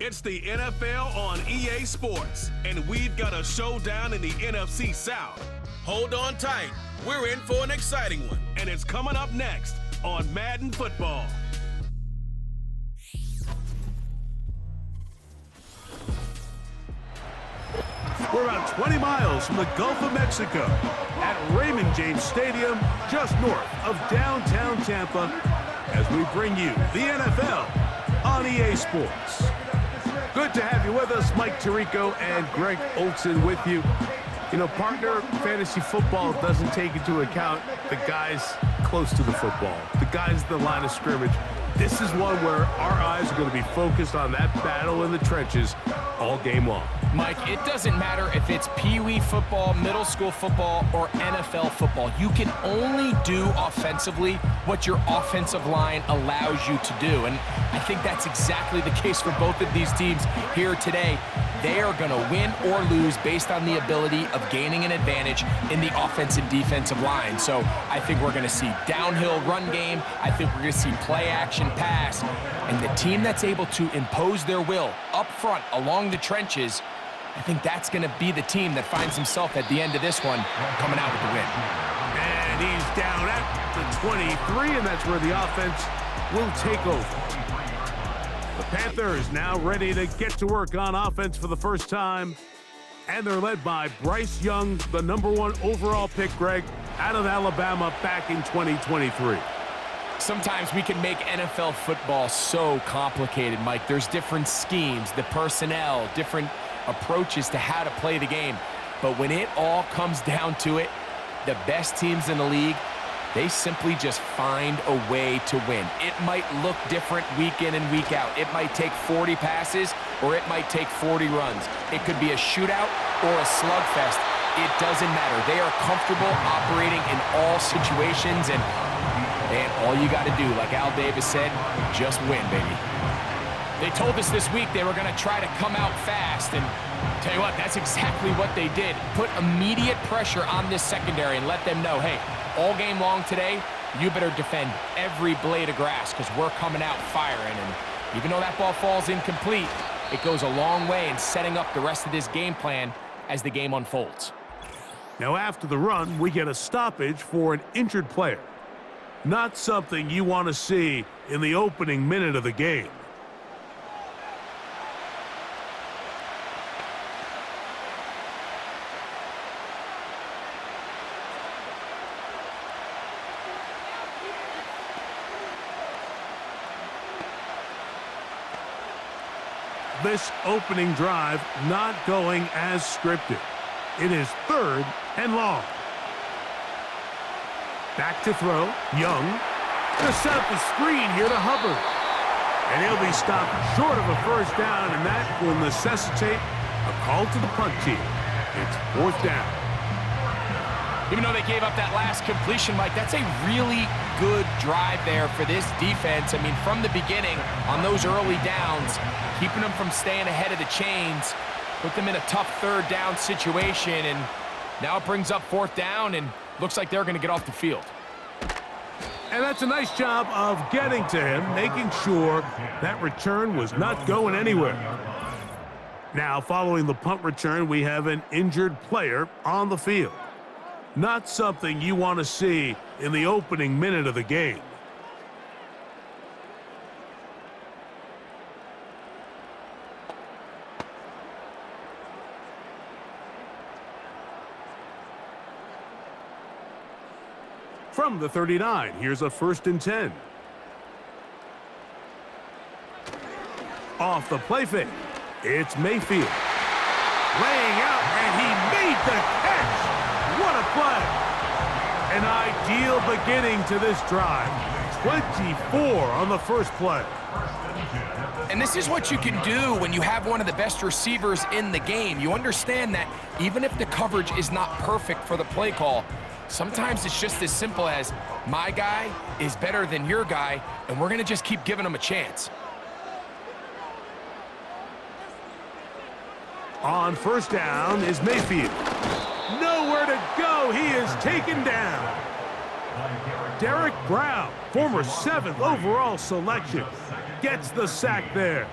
It's the NFL on EA Sports, and we've got a showdown in the NFC South. Hold on tight. We're in for an exciting one, and it's coming up next on Madden Football. We're about 20 miles from the Gulf of Mexico at Raymond James Stadium, just north of downtown Tampa, as we bring you the NFL on EA Sports. Good to have you with us. Mike Tirico and Greg Olson with you. You know, partner, fantasy football doesn't take into account the guys close to the football, the guys at the line of scrimmage. This is one where our eyes are going to be focused on that battle in the trenches all game long. Mike, it doesn't matter if it's Pee-wee football, middle school football, or NFL football. You can only do offensively what your offensive line allows you to do. And I think that's exactly the case for both of these teams here today. They are going to win or lose based on the ability of gaining an advantage in the offensive defensive line. So I think we're going to see downhill run game. I think we're going to see play action pass. And the team that's able to impose their will up front along the trenches, I think that's going to be the team that finds himself at the end of this one coming out with the win. And he's down at the 23, and that's where the offense will take over. The Panthers now ready to get to work on offense for the first time, and they're led by Bryce Young, the #1 overall pick, Greg, out of Alabama back in 2023. Sometimes we can make NFL football so complicated, Mike. There's different schemes, the personnel, different approaches to how to play the game. But when it all comes down to it, the best teams in the league, they simply just find a way to win. It might look different week in and week out. It might take 40 passes or it might take 40 runs. It could be a shootout or a slugfest. It doesn't matter. They are comfortable operating in all situations, and all you got to do, like Al Davis said, just win, baby. They told us this week they were going to try to come out fast, and tell you what, that's exactly what they did. Put immediate pressure on this secondary and let them know, hey, all game long today, you better defend every blade of grass because we're coming out firing. And even though that ball falls incomplete, it goes a long way in setting up the rest of this game plan as the game unfolds. Now after the run, we get a stoppage for an injured player. Not something you want to see in the opening minute of the game. This opening drive not going as scripted. It is 3rd and long. Back to throw. Young to set up the screen here to Hubbard. And he'll be stopped short of a first down, and that will necessitate a call to the punt team. It's 4th down. Even though they gave up that last completion, Mike, that's a really good drive there for this defense. I mean, from the beginning, on those early downs, keeping them from staying ahead of the chains, put them in a tough 3rd down situation, and now it brings up 4th down, and looks like they're going to get off the field. And that's a nice job of getting to him, making sure that return was not going anywhere. Now, following the punt return, we have an injured player on the field. Not something you want to see in the opening minute of the game. From the 39, here's a 1st and 10. Off the play fake, it's Mayfield. Laying out, and he made the catch. What a play. An ideal beginning to this drive. 24 on the first play. And this is what you can do when you have one of the best receivers in the game. You understand that even if the coverage is not perfect for the play call, sometimes it's just as simple as my guy is better than your guy, and we're going to just keep giving him a chance. On 1st down is Mayfield. Nowhere to go. He is taken down. Derek Brown, former 7th overall selection, gets the sack there.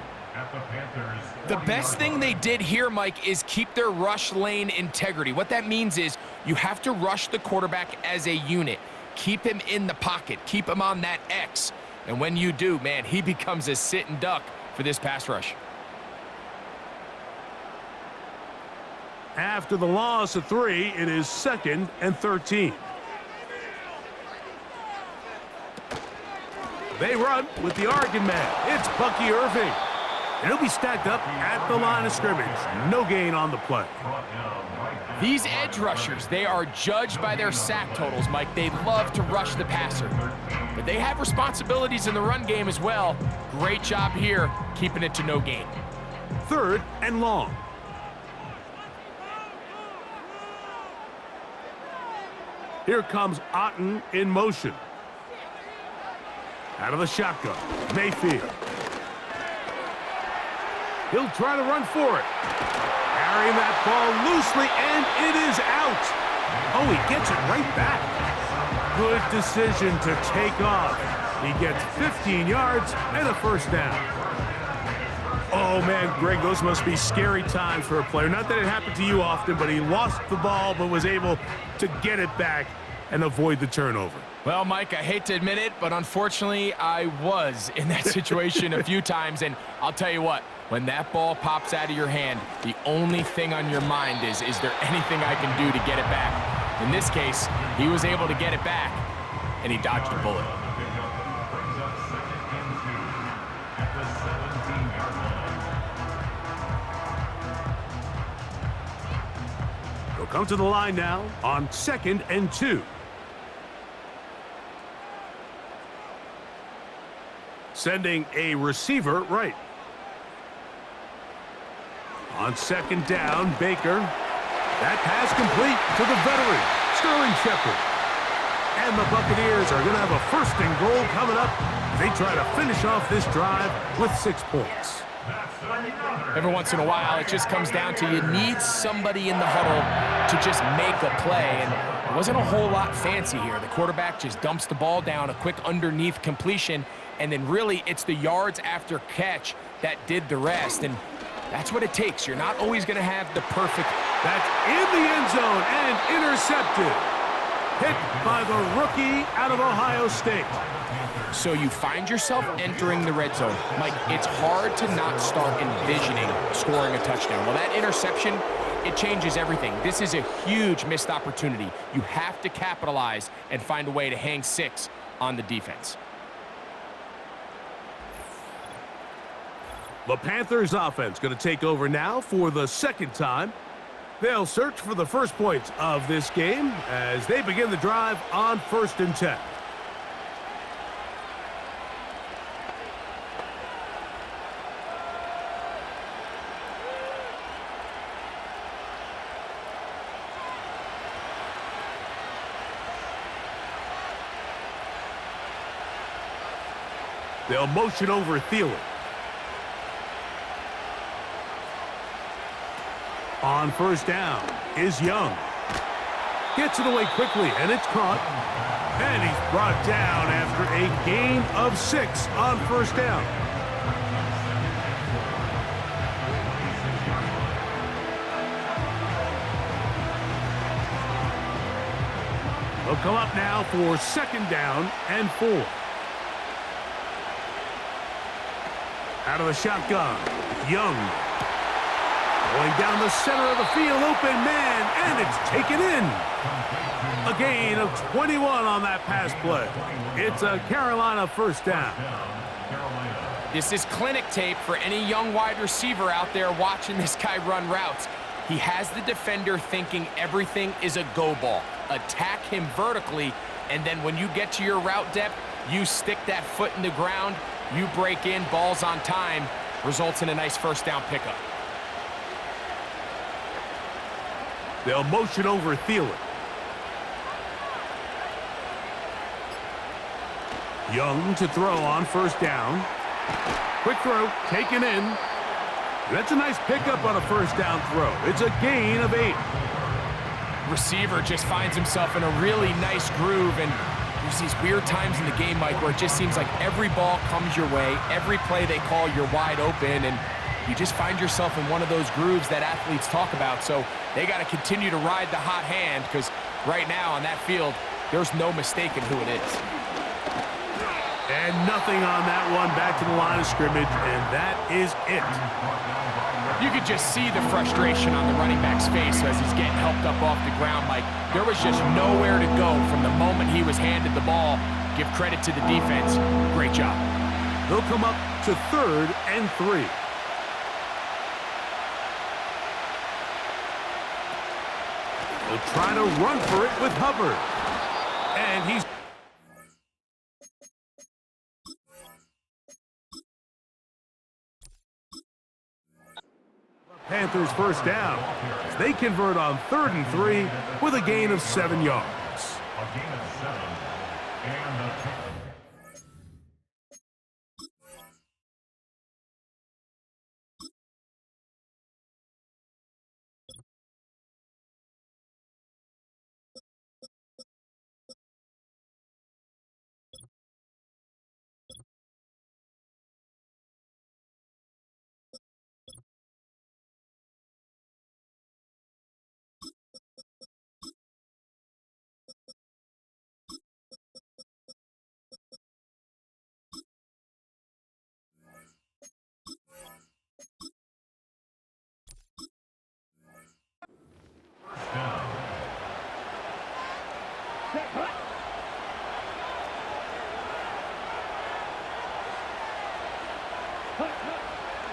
The best thing they did here, Mike, is keep their rush lane integrity. What that means is you have to rush the quarterback as a unit. Keep him in the pocket. Keep him on that X. And when you do, man, he becomes a sitting duck for this pass rush. After the loss of 3, it is 2nd and 13. They run with the Oregon man. It's Bucky Irving. And he'll be stacked up at the line of scrimmage. No gain on the play. These edge rushers, they are judged by their sack totals, Mike. They love to rush the passer. But they have responsibilities in the run game as well. Great job here, keeping it to no gain. 3rd and long. Here comes Otten in motion. Out of the shotgun, Mayfield. He'll try to run for it. Carrying that ball loosely, and it is out. Oh, he gets it right back. Good decision to take off. He gets 15 yards and a first down. Oh, man, Greg, those must be scary times for a player. Not that it happened to you often, but he lost the ball but was able to get it back and avoid the turnover. Well, Mike, I hate to admit it, but unfortunately, I was in that situation a few times, and I'll tell you what, when that ball pops out of your hand, the only thing on your mind is there anything I can do to get it back? In this case, he was able to get it back, and he dodged a bullet. He'll come to the line now on 2nd and 2. Sending a receiver right. On 2nd down, Baker. That pass complete to the veteran, Sterling Shepard. And the Buccaneers are going to have a 1st and goal coming up. They try to finish off this drive with 6 points. Every once in a while, it just comes down to you need somebody in the huddle to just make a play. And it wasn't a whole lot fancy here. The quarterback just dumps the ball down, a quick underneath completion, and then really it's the yards after catch that did the rest. And that's what it takes. You're not always going to have the perfect. That's in the end zone and intercepted. Hit by the rookie out of Ohio State. So you find yourself entering the red zone. Mike, it's hard to not start envisioning scoring a touchdown. Well, that interception, it changes everything. This is a huge missed opportunity. You have to capitalize and find a way to hang 6 on the defense. The Panthers offense going to take over now for the 2nd time. They'll search for the first points of this game as they begin the drive on 1st and 10. They'll motion over Thielen. On 1st down is Young. Gets it away quickly, and it's caught. And he's brought down after a gain of 6 on 1st down. They'll come up now for 2nd down and 4. Out of the shotgun, Young. Going down the center of the field, open man, and it's taken in. A gain of 21 on that pass play. It's a Carolina 1st down. This is clinic tape for any young wide receiver out there watching this guy run routes. He has the defender thinking everything is a go ball. Attack him vertically, and then when you get to your route depth, you stick that foot in the ground, you break in, balls on time, results in a nice 1st down pickup. They'll motion over Thielen. Young to throw on 1st down. Quick throw, taken in. That's a nice pickup on a 1st down throw. It's a gain of 8. Receiver just finds himself in a really nice groove, and There's these weird times in the game, Mike, where it just seems like every ball comes your way, every play they call, you're wide open, and you just find yourself in one of those grooves that athletes talk about. So they got to continue to ride the hot hand, because right now on that field, there's no mistaking who it is. And nothing on that one, back to the line of scrimmage, and that is it. You could just see the frustration on the running back's face as he's getting helped up off the ground, Mike. There was just nowhere to go from the moment he was handed the ball. Give credit to the defense. Great job. They'll come up to 3rd and 3. They'll try to run for it with Hubbard. And he's... Panthers first down as they convert on 3rd and 3 with a gain of 7 yards. A gain of 7 and a 10.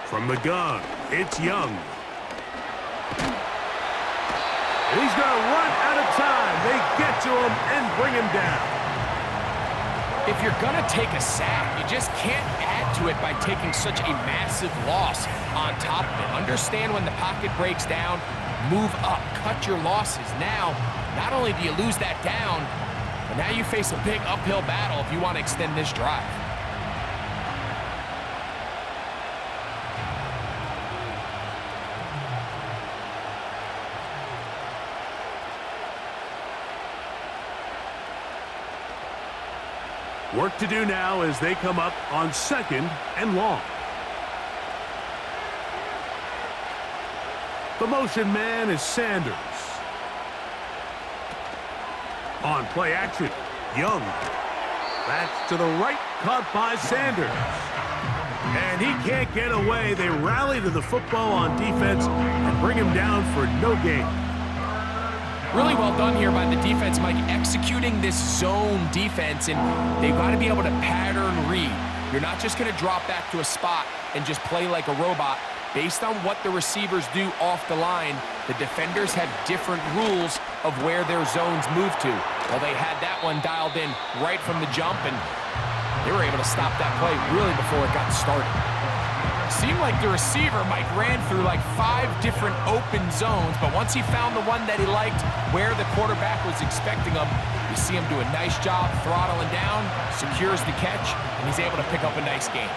From the gun, it's Young. He's going to run out of time. They get to him and bring him down. If you're going to take a sack, you just can't add to it by taking such a massive loss on top of it. Understand when the pocket breaks down, move up, cut your losses. Now, not only do you lose that down, but now you face a big uphill battle if you want to extend this drive. Work to do now as they come up on 2nd and long. The motion man is Sanders. On play action, Young. That's to the right, caught by Sanders. And he can't get away. They rally to the football on defense and bring him down for no gain. Really well done here by the defense, Mike, executing this zone defense, and they've got to be able to pattern read. You're not just going to drop back to a spot and just play like a robot. Based on what the receivers do off the line, the defenders have different rules of where their zones move to. Well, they had that one dialed in right from the jump, and they were able to stop that play really before it got started. Seemed like the receiver, Mike, ran through like 5 different open zones, but once he found the one that he liked where the quarterback was expecting him, you see him do a nice job throttling down, secures the catch, and he's able to pick up a nice gain.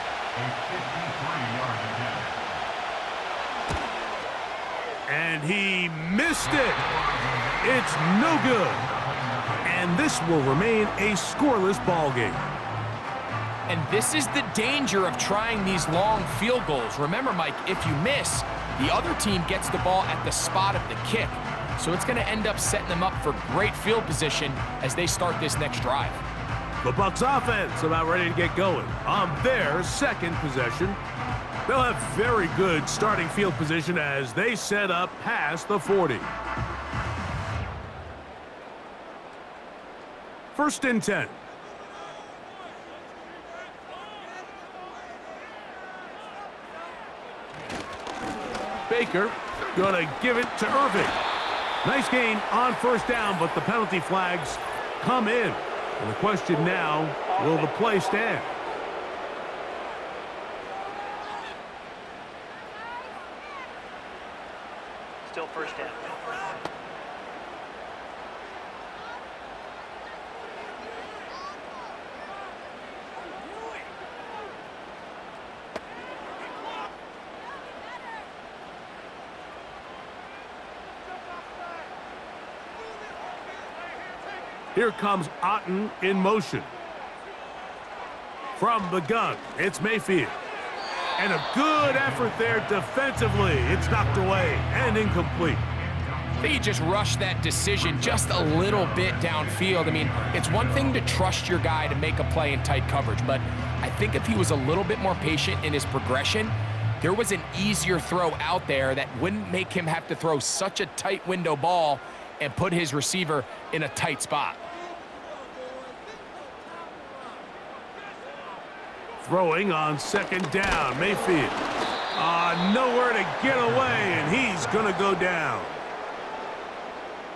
And he missed it. It's no good. And this will remain a scoreless ball game. And this is the danger of trying these long field goals. Remember, Mike, if you miss, the other team gets the ball at the spot of the kick. So it's going to end up setting them up for great field position as they start this next drive. The Bucs offense about ready to get going on their 2nd possession. They'll have very good starting field position as they set up past the 40. 1st and 10. Baker gonna give it to Irving. Nice gain on 1st down, but the penalty flags come in. And the question now, will the play stand? Still 1st down. Here comes Otten in motion. From the gun, it's Mayfield. And a good effort there defensively. It's knocked away and incomplete. I think he just rushed that decision just a little bit downfield. I mean, it's one thing to trust your guy to make a play in tight coverage, but I think if he was a little bit more patient in his progression, there was an easier throw out there that wouldn't make him have to throw such a tight window ball and put his receiver in a tight spot. Throwing on second down, Mayfield. Nowhere to get away, and he's going to go down.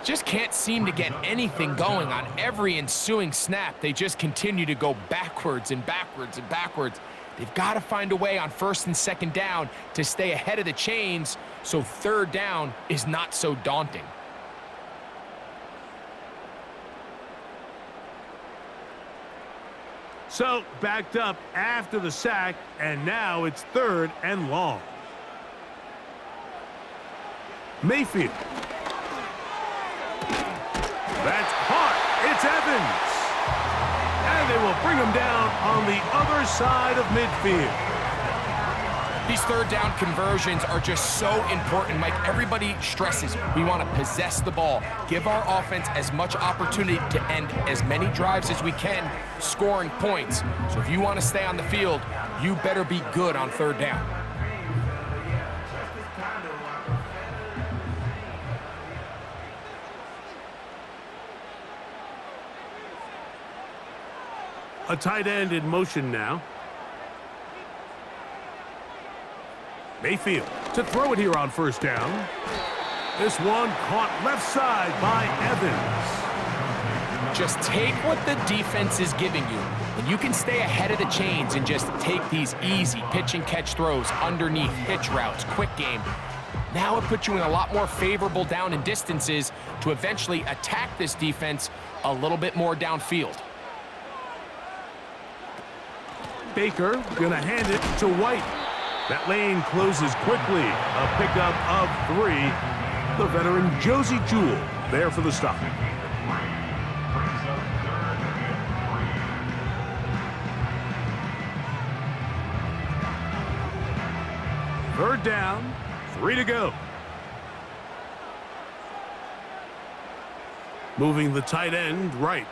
Just can't seem to get anything going on every ensuing snap. They just continue to go backwards and backwards and backwards. They've got to find a way on first and second down to stay ahead of the chains so third down is not so daunting. So, backed up after the sack, and now it's third and long. Mayfield. That's caught. It's Evans. And they will bring him down on the other side of midfield. These third down conversions are just so important, Mike. Everybody stresses we want to possess the ball, give our offense as much opportunity to end as many drives as we can, scoring points. So if you want to stay on the field, you better be good on third down. A tight end in motion now. Mayfield to throw it here on first down. This one caught left side by Evans. Just take what the defense is giving you, and you can stay ahead of the chains and just take these easy pitch and catch throws underneath, hitch routes, quick game. Now it puts you in a lot more favorable down and distances to eventually attack this defense a little bit more downfield. Baker gonna hand it to White. That lane closes quickly. A pickup of 3. The veteran Josie Jewell there for the stop. Third down, 3 to go. Moving the tight end right.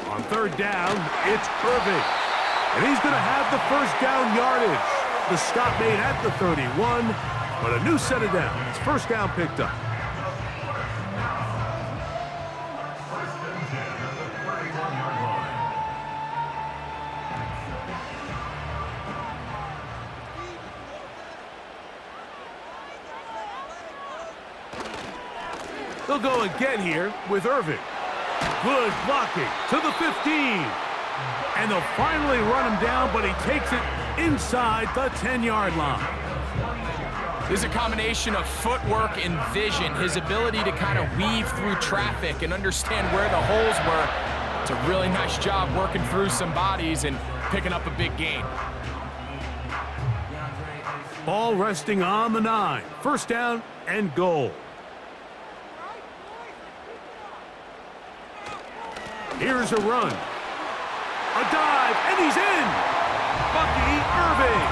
On third down, it's Irving. And he's going to have the first down yardage. The stop made at the 31, but a new set of downs. First down picked up. They'll go again here with Irving. Good blocking to the 15. And they'll finally run him down, but he takes it inside the 10-yard line. This is a combination of footwork and vision, his ability to kind of weave through traffic and understand where the holes were. It's a really nice job working through some bodies and picking up a big gain. Ball resting on the 9. First down and goal. Here's a run. A dive, and he's in! Bucky Irving.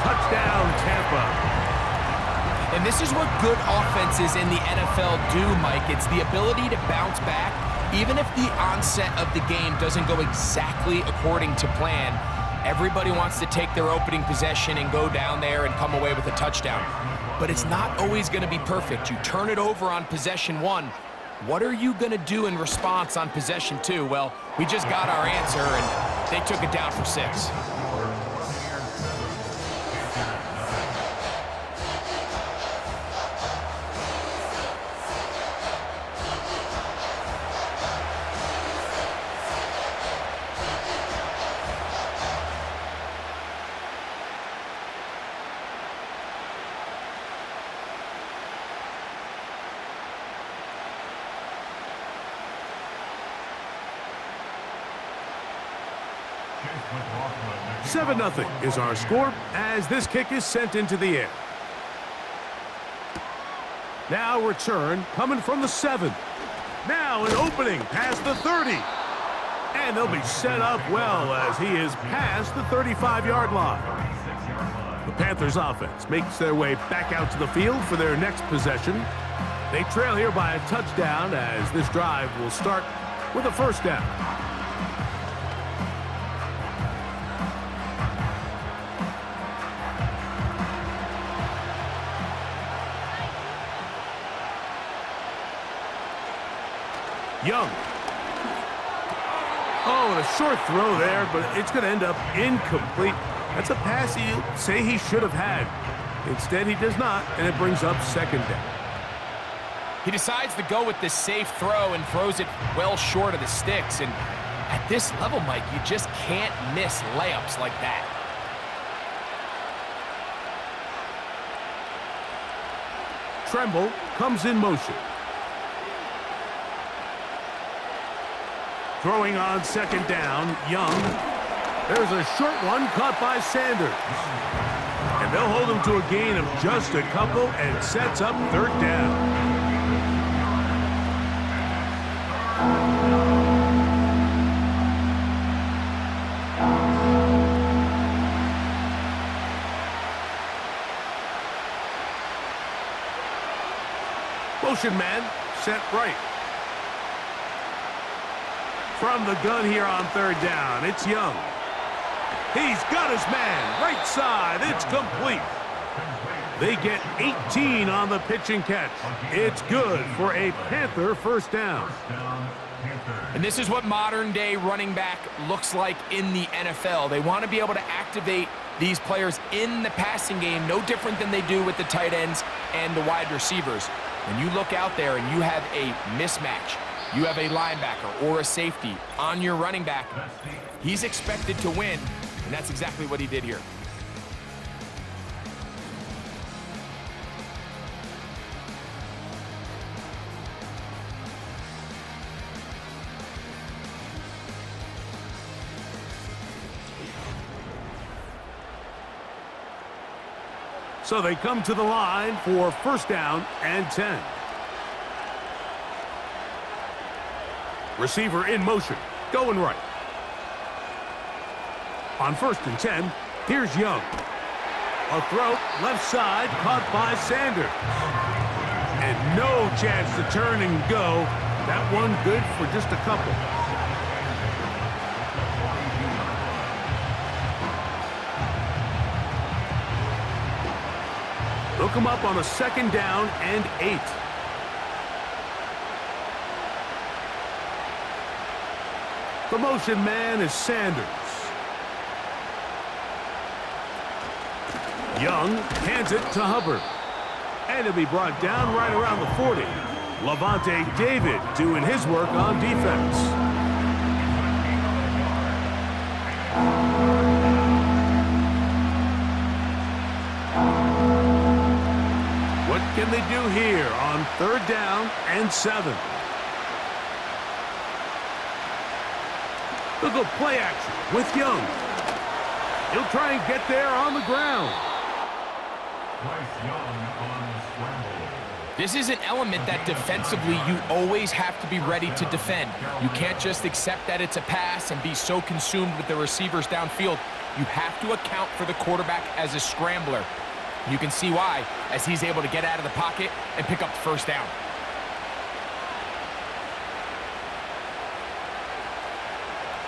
Touchdown, Tampa. And this is what good offenses in the NFL do, Mike. It's the ability to bounce back, even if the onset of the game doesn't go exactly according to plan. Everybody wants to take their opening possession and go down there and come away with a touchdown. But it's not always going to be perfect. You turn it over on possession 1. What are you going to do in response on possession 2? Well, we just got our answer, and they took it down for 6. Chase 7-0 is our score as this kick is sent into the air. Now return coming from the 7. Now an opening past the 30. And they'll be set up well as he is past the 35-yard line. The Panthers offense makes their way back out to the field for their next possession. They trail here by a touchdown as this drive will start with a first down. Young. Oh, and a short throw there, but it's going to end up incomplete. That's a pass you say he should have had. Instead, he does not, and it brings up second down. He decides to go with this safe throw and throws it well short of the sticks. And at this level, Mike, you just can't miss layups like that. Tremble comes in motion. Throwing on second down, Young. There's a short one caught by Sanders. And they'll hold him to a gain of just a couple and sets up third down. Motion man set right. From the gun here on third down, it's Young. He's got his man, right side, it's complete. They get 18 on the pitch and catch. It's good for a Panther first down. And this is what modern-day running back looks like in the NFL. They want to be able to activate these players in the passing game, no different than they do with the tight ends and the wide receivers. When you look out there and you have a mismatch, you have a linebacker or a safety on your running back, he's expected to win, and that's exactly what he did here. So they come to the line for first down and 10. Receiver in motion, going right. On first and 10, here's Young. A throw, left side, caught by Sanders. And no chance to turn and go. That one good for just a couple. Look him up on a second down and 8. The motion man is Sanders. Young hands it to Hubbard. And it'll be brought down right around the 40. Levante David doing his work on defense. What can they do here on third down and 7? They'll go play action with Young. He'll try and get there on the ground. This is an element that defensively you always have to be ready to defend. You can't just accept that it's a pass and be so consumed with the receivers downfield. You have to account for the quarterback as a scrambler. You can see why, as he's able to get out of the pocket and pick up the first down.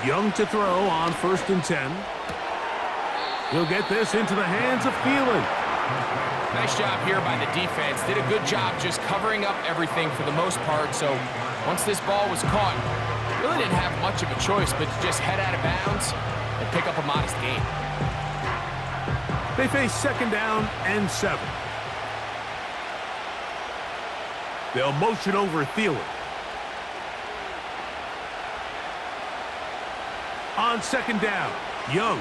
Young to throw on first and 10. He'll get this into the hands of Thielen. Nice job here by the defense. Did a good job just covering up everything for the most part. So once this ball was caught, really didn't have much of a choice but to just head out of bounds and pick up a modest gain. They face second down and 7. They'll motion over Thielen. On second down, Young.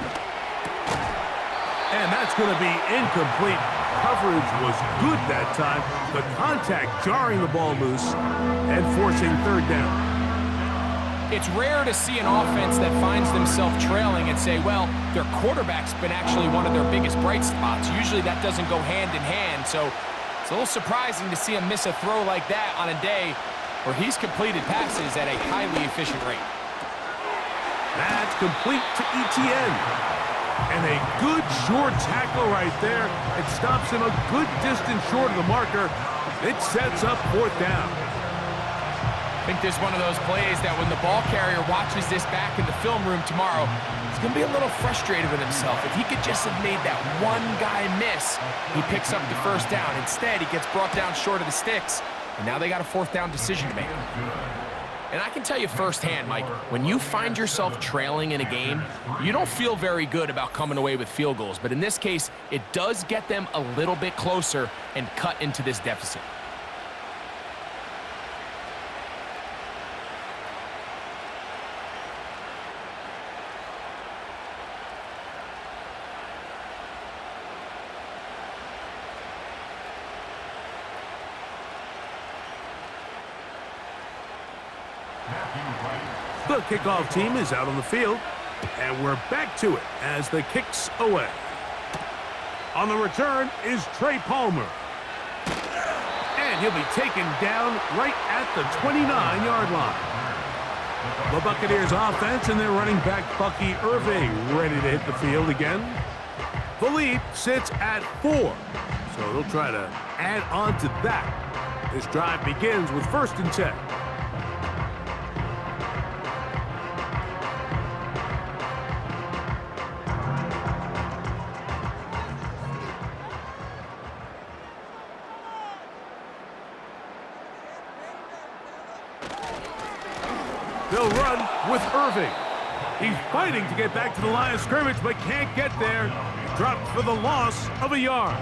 And that's going to be incomplete. Coverage was good that time. The contact jarring the ball loose and forcing third down. It's rare to see an offense that finds themselves trailing and say, well, their quarterback's been actually one of their biggest bright spots. Usually that doesn't go hand in hand. So It's a little surprising to see him miss a throw like that on a day where he's completed passes at a highly efficient rate. That's complete to Etienne. And a good short tackle right there. It stops him a good distance short of the marker. It sets up 4th down. I think this is one of those plays that when the ball carrier watches this back in the film room tomorrow, he's going to be a little frustrated with himself. If he could just have made that one guy miss, he picks up the 1st down. Instead, he gets brought down short of the sticks, and now they got a 4th down decision to make. And I can tell you firsthand, Mike, when you find yourself trailing in a game, you don't feel very good about coming away with field goals. But in this case, it does get them a little bit closer and cut into this deficit. The kickoff team is out on the field, and we're back to it as the kick's away. On the return is Trey Palmer. And he'll be taken down right at the 29-yard line. The Buccaneers offense and their running back Bucky Irving ready to hit the field again. The lead sits at 4, so they'll try to add on to that. This drive begins with 1st and 10. They'll run with Irving. He's fighting to get back to the line of scrimmage, but can't get there. Dropped for the loss of a yard.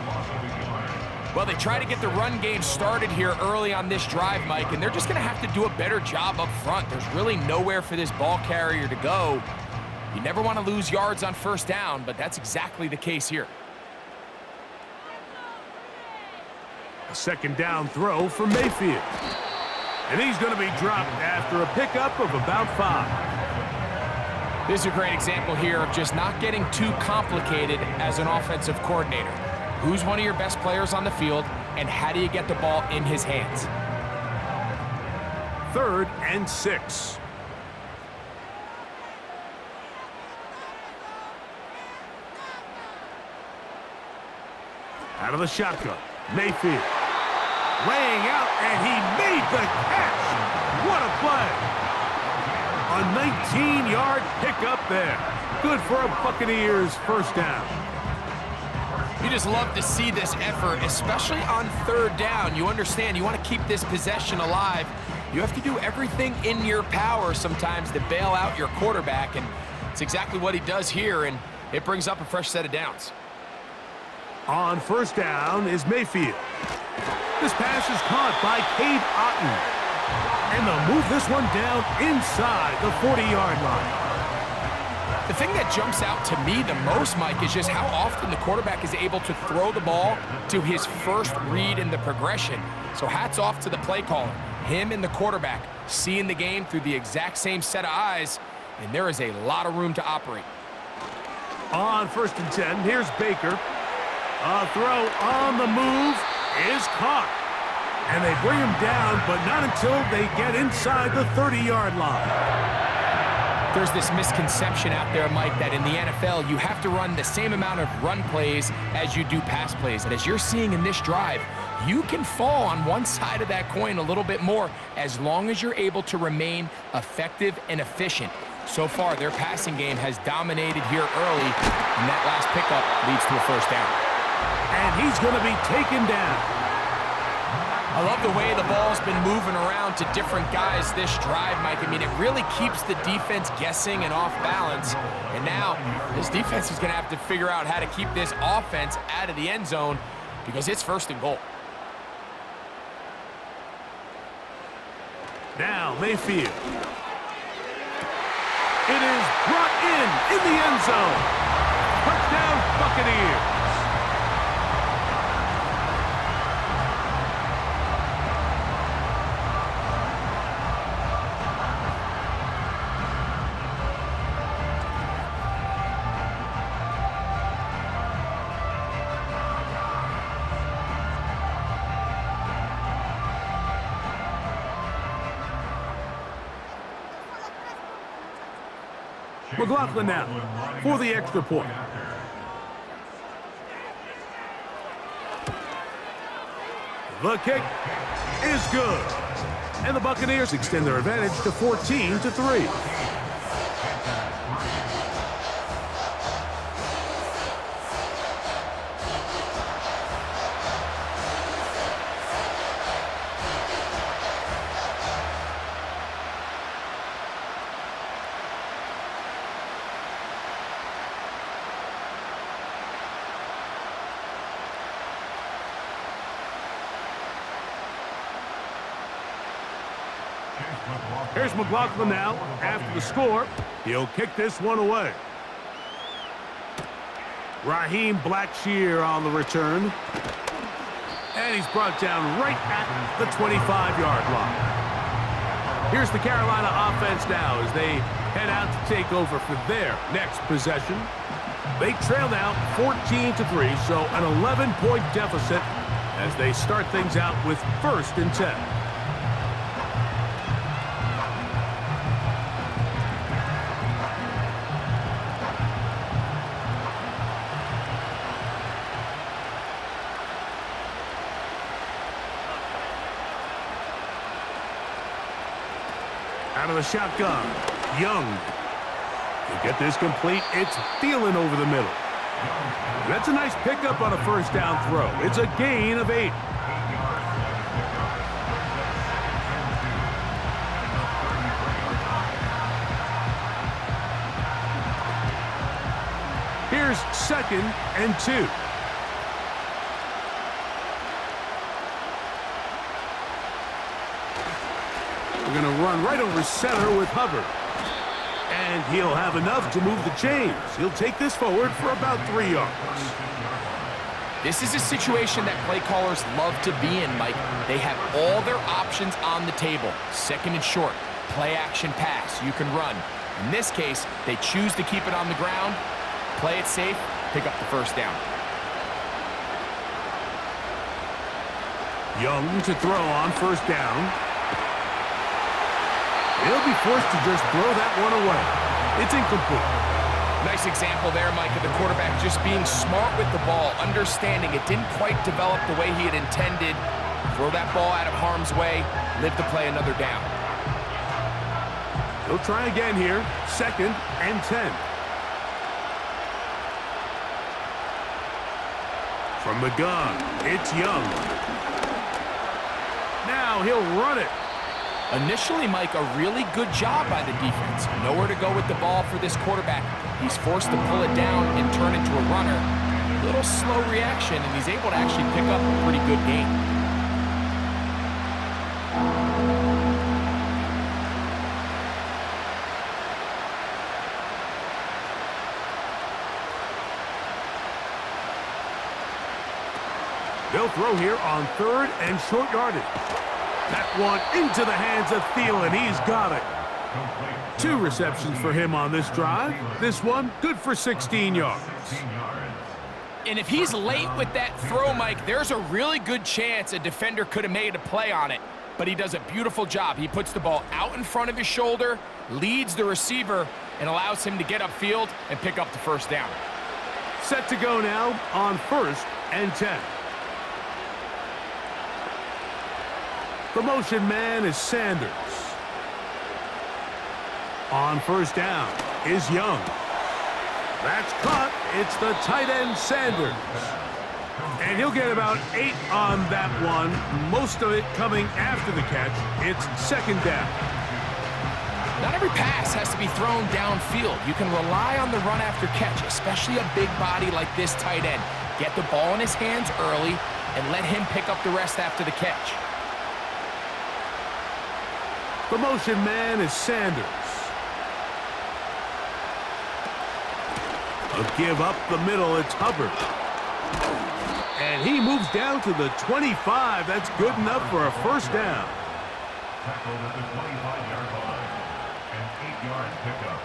Well, they try to get the run game started here early on this drive, Mike, and they're just going to have to do a better job up front. There's really nowhere for this ball carrier to go. You never want to lose yards on 1st down, but that's exactly the case here. A 2nd down throw for Mayfield. And he's going to be dropped after a pickup of about 5. This is a great example here of just not getting too complicated as an offensive coordinator. Who's one of your best players on the field, and how do you get the ball in his hands? 3rd and 6. Out of the shotgun, Mayfield. Laying out, and he made the catch. What a play. A 19-yard pickup there. Good for a Buccaneers 1st down. You just love to see this effort, especially on 3rd down. You understand, you want to keep this possession alive. You have to do everything in your power sometimes to bail out your quarterback, and it's exactly what he does here, and it brings up a fresh set of downs. On 1st down is Mayfield. This pass is caught by Cade Otton. And they'll move this one down inside the 40-yard line. The thing that jumps out to me the most, Mike, is just how often the quarterback is able to throw the ball to his first read in the progression. So hats off to the play caller. Him and the quarterback seeing the game through the exact same set of eyes, and there is a lot of room to operate. On 1st and 10, here's Baker. A throw on the move is caught. And they bring him down, but not until they get inside the 30-yard line. There's this misconception out there, Mike, that in the NFL, you have to run the same amount of run plays as you do pass plays. And as you're seeing in this drive, you can fall on one side of that coin a little bit more as long as you're able to remain effective and efficient. So far, their passing game has dominated here early, and that last pickup leads to a 1st down. And he's going to be taken down. I love the way the ball's been moving around to different guys this drive, Mike. I mean, it really keeps the defense guessing and off balance. And now, this defense is going to have to figure out how to keep this offense out of the end zone because it's 1st and goal. Now, Mayfield. It is brought in the end zone. Touchdown, Buccaneers. McLaughlin now for the extra point. The kick is good. And the Buccaneers extend their advantage to 14-3. Here's McLaughlin now. After the score, he'll kick this one away. Raheem Blackshear on the return. And he's brought down right at the 25-yard line. Here's the Carolina offense now as they head out to take over for their next possession. They trail now 14-3, so an 11-point deficit as they start things out with 1st and 10. Out of the shotgun, Young. To get this complete, it's Thielen over the middle. That's a nice pickup on a 1st down throw. It's a gain of 8. Here's 2nd and 2. We're going to run right over center with Hubbard. And he'll have enough to move the chains. He'll take this forward for about 3 yards. This is a situation that play callers love to be in, Mike. They have all their options on the table. 2nd and short, play action pass, you can run. In this case, they choose to keep it on the ground, play it safe, pick up the 1st down. Young to throw on 1st down. He'll be forced to just throw that one away. It's incomplete. Nice example there, Mike, of the quarterback just being smart with the ball, understanding it didn't quite develop the way he had intended. Throw that ball out of harm's way, live to play another down. He'll try again here, 2nd and 10. From the gun, it's Young. Now he'll run it. Initially, Mike, a really good job by the defense. Nowhere to go with the ball for this quarterback. He's forced to pull it down and turn into a runner. A little slow reaction, and he's able to actually pick up a pretty good gain. They'll throw here on 3rd and short yardage. That one into the hands of Thielen. He's got it. 2 receptions for him on this drive. This one good for 16 yards. And if he's late with that throw, Mike, there's a really good chance a defender could have made a play on it. But he does a beautiful job. He puts the ball out in front of his shoulder, leads the receiver, and allows him to get upfield and pick up the 1st down. Set to go now on 1st and 10. The motion man is Sanders. On 1st down is Young. That's caught. It's the tight end Sanders. And he'll get about 8 on that one. Most of it coming after the catch. It's 2nd down. Not every pass has to be thrown downfield. You can rely on the run after catch, especially a big body like this tight end. Get the ball in his hands early and let him pick up the rest after the catch. The motion man is Sanders. A give up the middle, it's Hubbard. And he moves down to the 25. That's good enough for a 1st down. Tackled at the 25-yard line. An 8-yard pickup.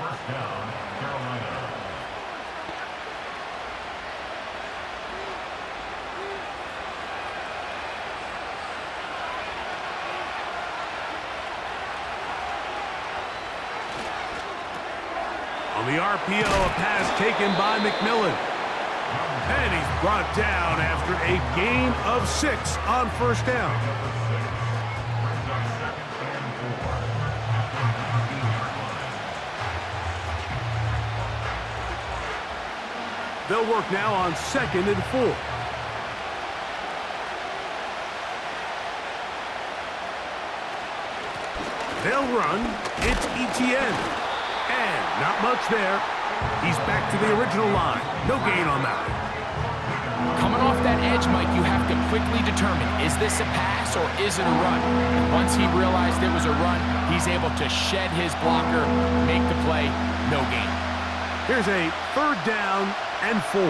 1st down, Carolina. On the RPO, a pass taken by McMillan. And he's brought down after a gain of 6 on first down. They'll work now on 2nd and 4. They'll run. It's Etienne. And not much there. He's back to the original line. No gain on that. Coming off that edge, Mike, you have to quickly determine, is this a pass or is it a run? And once he realized it was a run, he's able to shed his blocker, make the play, no gain. Here's a 3rd down and 4.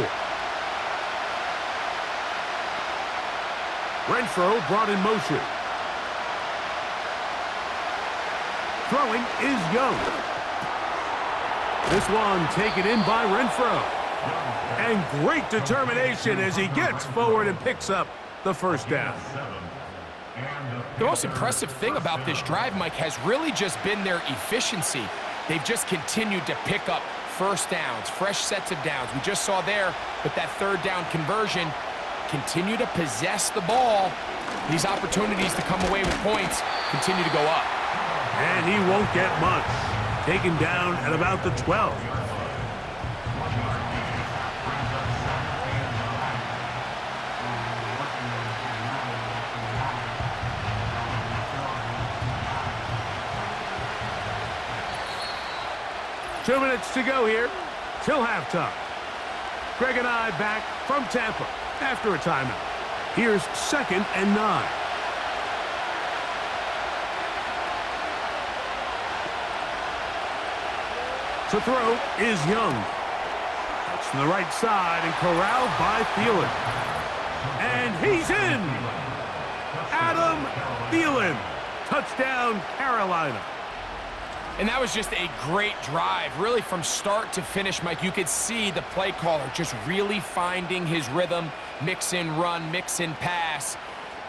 Renfro brought in motion. Throwing is Young. This one taken in by Renfro. And great determination as he gets forward and picks up the first down. The most impressive thing about this drive, Mike, has really just been their efficiency. They've just continued to pick up first downs, fresh sets of downs. We just saw there with that 3rd down conversion, continue to possess the ball. These opportunities to come away with points continue to go up. And he won't get much. Taken down at about the 12. Two minutes to go here till halftime. Greg and I back from Tampa after a timeout. Here's 2nd and 9. To throw is Young. That's to the right side and corralled by Thielen. And he's in! Adam Thielen. Touchdown, Carolina. And that was just a great drive, really from start to finish, Mike. You could see the play caller just really finding his rhythm, mix in run, mix in pass.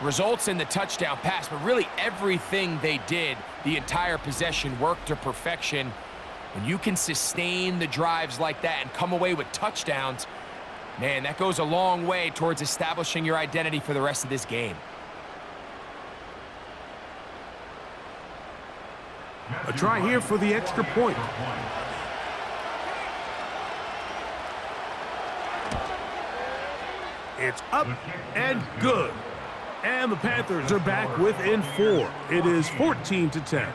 Results in the touchdown pass, but really everything they did, the entire possession, worked to perfection. When you can sustain the drives like that and come away with touchdowns, man, that goes a long way towards establishing your identity for the rest of this game. A try here for the extra point. It's up and good. And the Panthers are back within 4. It is 14-10.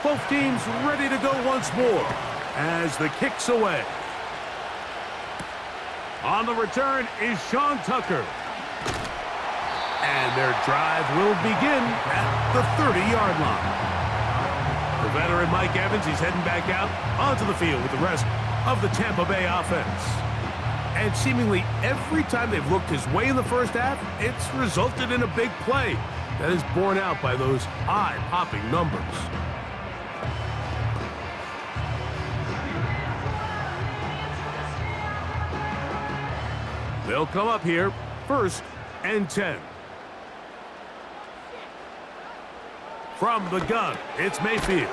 Both teams ready to go once more as the kick's away. On the return is Sean Tucker. And their drive will begin at the 30-yard line. The veteran Mike Evans, he's heading back out onto the field with the rest of the Tampa Bay offense. And seemingly every time they've looked his way in the first half, it's resulted in a big play that is borne out by those eye-popping numbers. They'll come up here, 1st and 10. From the gun, it's Mayfield.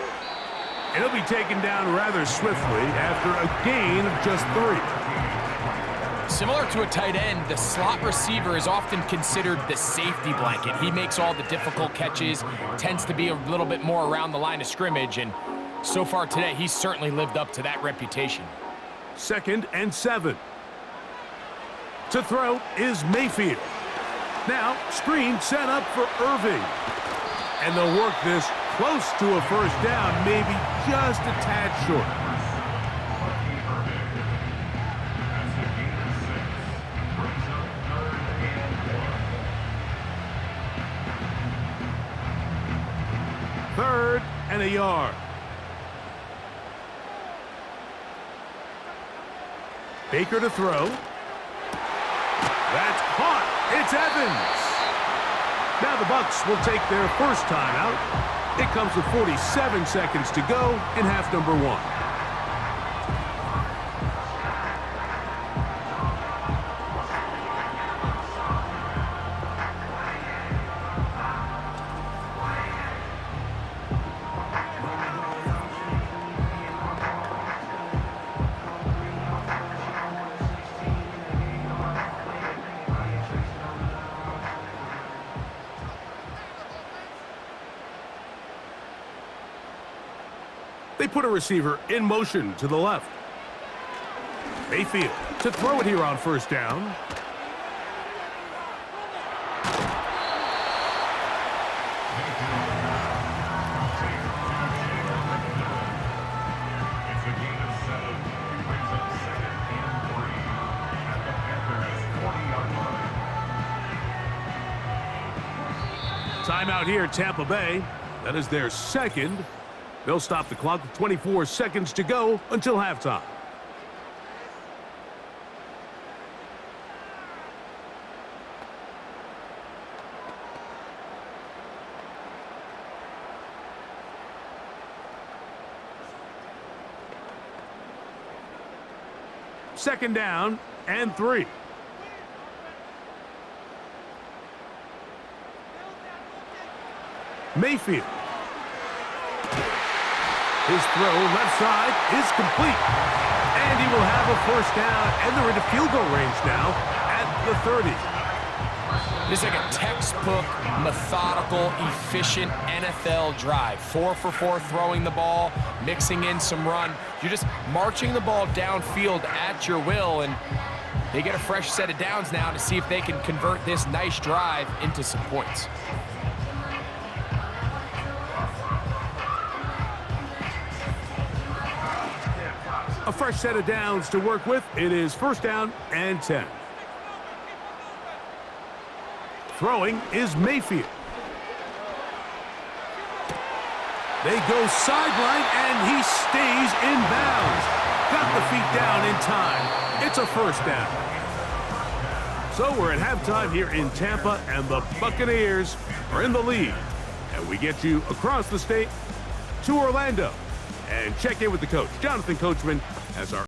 And he'll be taken down rather swiftly after a gain of just 3. Similar to a tight end, the slot receiver is often considered the safety blanket. He makes all the difficult catches, tends to be a little bit more around the line of scrimmage, and so far today, he's certainly lived up to that reputation. 2nd and 7. To throw is Mayfield. Now, screen set up for Irving. And they'll work this close to a first down, maybe just a tad short. Third and a yard. Baker to throw. That's caught. It's Evans. Now the Bucs will take their first timeout. It comes with 47 seconds to go in half number 1. They put a receiver in motion to the left. Mayfield to throw it here on first down. It's a gain of 7. Brings up 2nd and 3 at the Panthers' 40-yard line. Timeout here, Tampa Bay. That is their second. They'll stop the clock with 24 seconds to go until halftime. Second down and 3. Mayfield. His throw left side is complete. And he will have a first down, and they're into field goal range now at the 30. This is like a textbook, methodical, efficient NFL drive. 4 for 4 throwing the ball, mixing in some run. You're just marching the ball downfield at your will, and they get a fresh set of downs now to see if they can convert this nice drive into some points. A fresh set of downs to work with. It is first down and 10. Throwing is Mayfield. They go sideline, and he stays in bounds. Got the feet down in time. It's a first down. So we're at halftime here in Tampa, and the Buccaneers are in the lead. And we get you across the state to Orlando. And check in with the coach, Jonathan Coachman, as our